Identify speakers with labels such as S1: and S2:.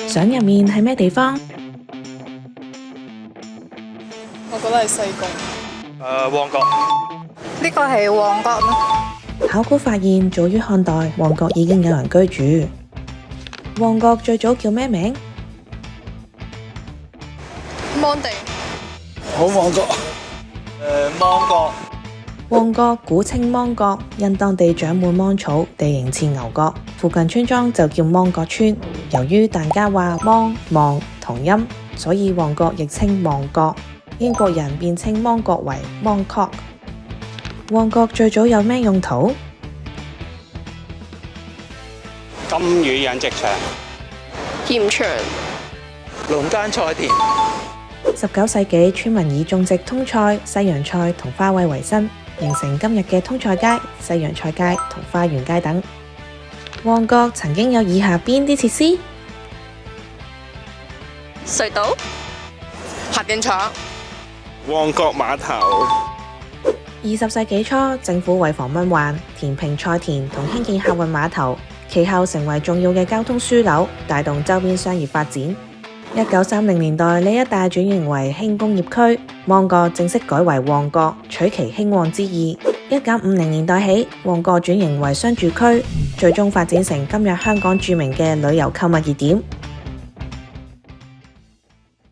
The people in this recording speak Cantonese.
S1: 相入面係咩地方？
S2: 我覺得係西貢。
S3: 旺角。
S2: 呢個係旺角咩？
S1: 考古發現，早於漢代，旺角已經有人居住。旺角最早叫咩名？
S2: 芒地。
S3: 好旺角。芒角。
S1: 旺角古稱芒角，因當地長滿芒草，地形似牛角，附近村莊就叫芒角村。由於大家話芒望同音，所以旺角亦稱旺角。英國人便稱芒角為 Mongkok。旺角最早有咩用途？
S4: 金魚養殖場、
S2: 鹽場、
S3: 農耕菜田。
S1: 19世紀，村民以種植通菜、西洋菜同花卉為生，形成今日嘅通菜街、西洋菜街同花園街等。旺角曾經有以下邊啲設施？
S2: 隧道、核電廠、
S4: 旺角碼頭。
S1: 20世紀初，政府為防蚊患，填平菜田同興建客運碼頭，其後成為重要嘅交通樞紐，帶動周邊商業發展。1930年代，呢一帶轉型為輕工業區，芒角正式改為旺角，取其興旺之意。1950年代起，旺角轉型為商住區，最終發展成今日香港著名嘅旅遊購物熱點。